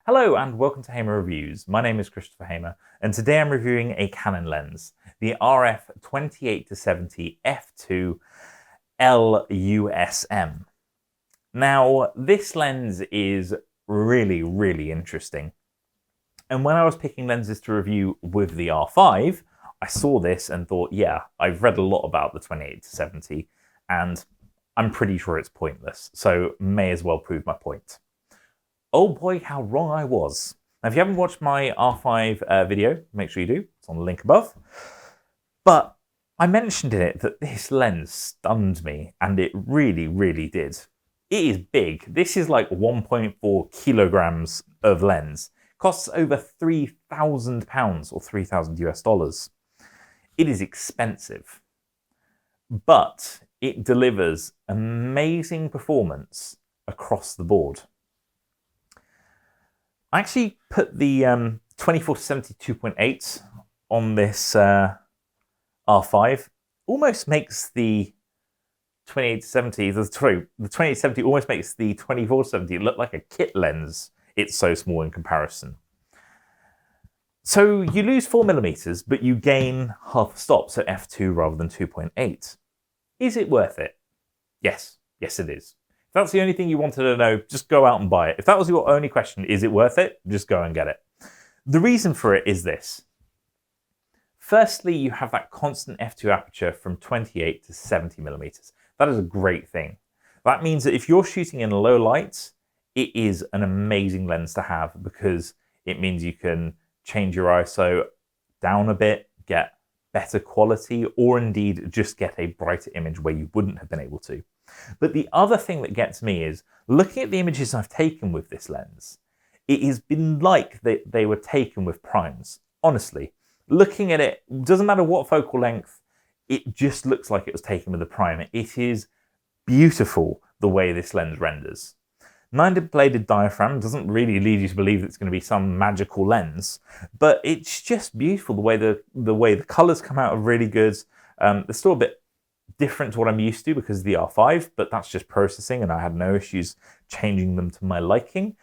Hello and welcome to Hamer Reviews. My name is Christopher Hamer and today I'm reviewing a Canon lens, the RF 28-70 f2 LUSM. Now this lens is really interesting, and when I was picking lenses to review with the R5 I saw this and thought, yeah, I've read a lot about the 28-70 and I'm pretty sure it's pointless, so may as well prove my point. Oh boy, how wrong I was. Now, if you haven't watched my R5 video, make sure you do. It's on the link above. But I mentioned in it that this lens stunned me, and it really did. It is big. This is like 1.4 kilograms of lens. It costs over £3,000 or $3,000 US. It is expensive, but it delivers amazing performance across the board. I actually put the 24-70 2.8 on this R5. Almost makes the 28-70, the 28-70 almost makes the 24-70 look like a kit lens. It's so small in comparison. So you lose 4mm, but you gain half a stop, so f2 rather than 2.8. Is it worth it? Yes, it is. If that's the only thing you wanted to know, just go out and buy it. If that was your only question, is it worth it? Just go and get it. The reason for it is this. Firstly, you have that constant f2 aperture from 28 to 70mm. That is a great thing. That means that if you're shooting in low light, it is an amazing lens to have because it means you can change your ISO down a bit, get better quality, or indeed just get a brighter image where you wouldn't have been able to. But the other thing that gets me is looking at the images I've taken with this lens. It has been like they were taken with primes. Honestly, looking at it, doesn't matter what focal length, it just looks like it was taken with a prime. It is beautiful the way this lens renders. 9-bladed diaphragm doesn't really lead you to believe it's going to be some magical lens, but it's just beautiful the way the colors come out are really good. They're still a bit different to what I'm used to because of the R5, but that's just processing and I had no issues changing them to my liking.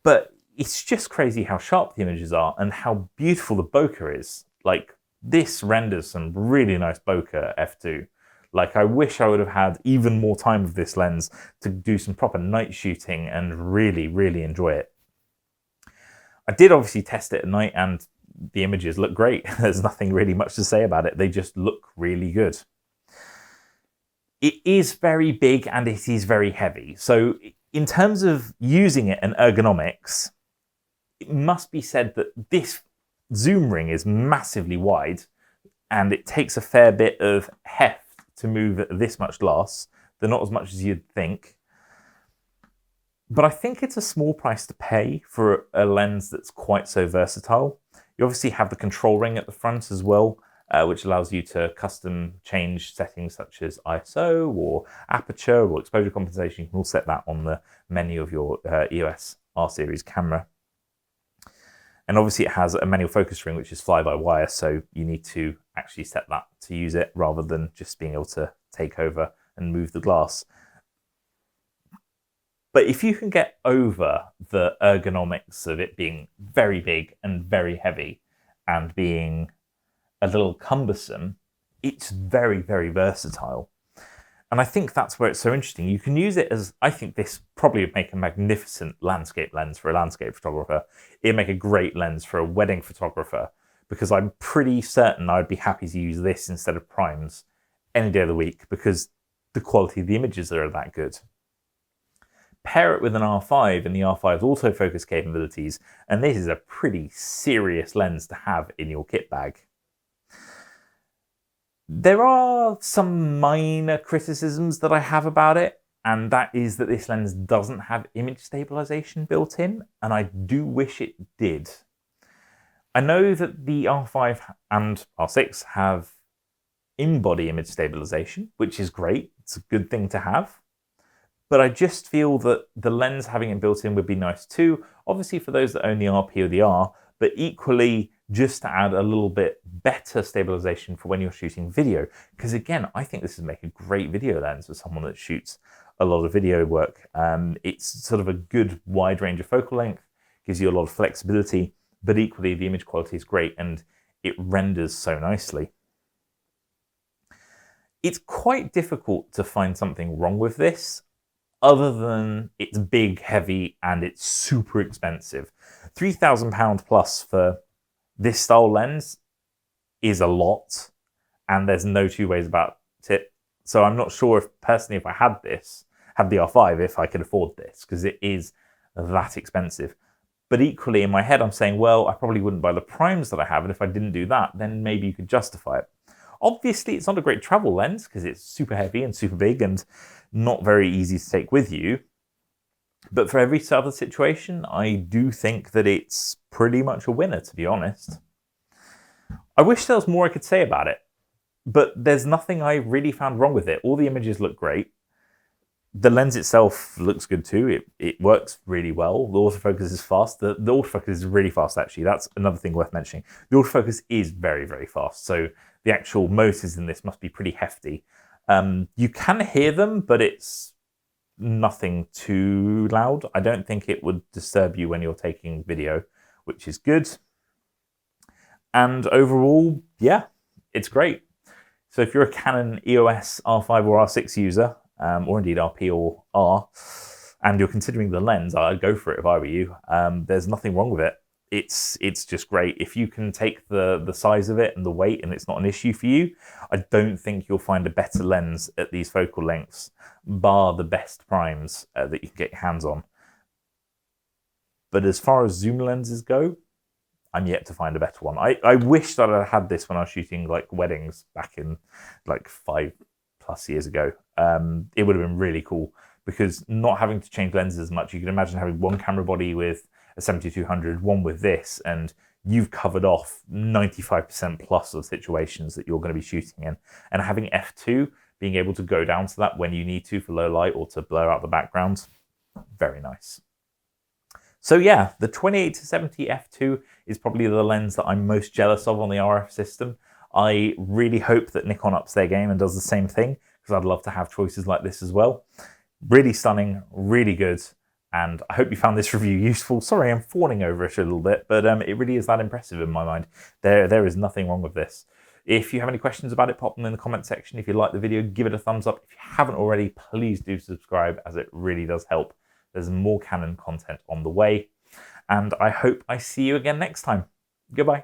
But it's just crazy how sharp the images are and how beautiful the bokeh is. Like, this renders some really nice bokeh f2. Like, I wish I would have had even more time with this lens to do some proper night shooting and really enjoy it. I did obviously test it at night and the images look great. There's nothing really much to say about it. They just look really good. It is very big and it is very heavy. So in terms of using it and ergonomics, it must be said that this zoom ring is massively wide and it takes a fair bit of heft to move this much glass. They're not as much as you'd think. But I think it's a small price to pay for a lens that's quite so versatile. You obviously have the control ring at the front as well, which allows you to custom change settings such as ISO or aperture or exposure compensation. You can all set that on the menu of your EOS R series camera. And obviously it has a manual focus ring, which is fly-by-wire, so you need to actually set that to use it rather than just being able to take over and move the glass. But if you can get over the ergonomics of it being very big and very heavy and being a little cumbersome, it's very versatile. And I think that's where it's so interesting. You can use it as, I think this probably would make a magnificent landscape lens for a landscape photographer. It'd make a great lens for a wedding photographer because I'm pretty certain I'd be happy to use this instead of primes any day of the week because the quality of the images are that good. Pair it with an R5 and the R5's autofocus capabilities, and this is a pretty serious lens to have in your kit bag. There are some minor criticisms that I have about it, and that is that this lens doesn't have image stabilisation built in, and I do wish it did. I know that the R5 and R6 have in-body image stabilisation, which is great. It's a good thing to have. But I just feel that the lens having it built in would be nice too, obviously for those that own the RP or the R, but equally just to add a little bit better stabilization for when you're shooting video. Because again, I think this would make a great video lens for someone that shoots a lot of video work. It's sort of a good wide range of focal length, gives you a lot of flexibility, but equally the image quality is great and it renders so nicely. It's quite difficult to find something wrong with this, other than it's big, heavy, and it's super expensive. £3,000 plus for this style lens is a lot, and there's no two ways about it. So I'm not sure if personally, if I had the R5, if I could afford this, because it is that expensive. But equally in my head, I'm saying, well, I probably wouldn't buy the primes that I have, and if I didn't do that, then maybe you could justify it. Obviously, it's not a great travel lens because it's super heavy and super big and not very easy to take with you. But for every other situation, I do think that it's pretty much a winner, to be honest. I wish there was more I could say about it, but there's nothing I really found wrong with it. All the images look great. The lens itself looks good too. It works really well. The autofocus is fast. The autofocus is really fast, actually. That's another thing worth mentioning. The autofocus is very, very fast. So the actual motors in this must be pretty hefty. You can hear them, but it's nothing too loud. I don't think it would disturb you when you're taking video, which is good. And overall, yeah, it's great. So if you're a Canon EOS R5 or R6 user, or indeed RP or R, and you're considering the lens, I'd go for it if I were you. There's nothing wrong with it. It's just great. If you can take the size of it and the weight and it's not an issue for you, I don't think you'll find a better lens at these focal lengths, bar the best primes that you can get your hands on. But as far as zoom lenses go, I'm yet to find a better one. I wish that I had this when I was shooting like weddings back in like 5+ years ago. It would have been really cool because not having to change lenses as much, you can imagine having one camera body with a 7200, one with this, and you've covered off 95% plus of situations that you're going to be shooting in. And having f2, being able to go down to that when you need to for low light or to blur out the background, very nice. So yeah, the 28-70 f2 is probably the lens that I'm most jealous of on the RF system. I really hope that Nikon ups their game and does the same thing, because I'd love to have choices like this as well. Really stunning, really good. And I hope you found this review useful. Sorry, I'm fawning over it a little bit, but it really is that impressive in my mind. There is nothing wrong with this. If you have any questions about it, pop them in the comment section. If you like the video, give it a thumbs up. If you haven't already, please do subscribe, as it really does help. There's more Canon content on the way. And I hope I see you again next time. Goodbye.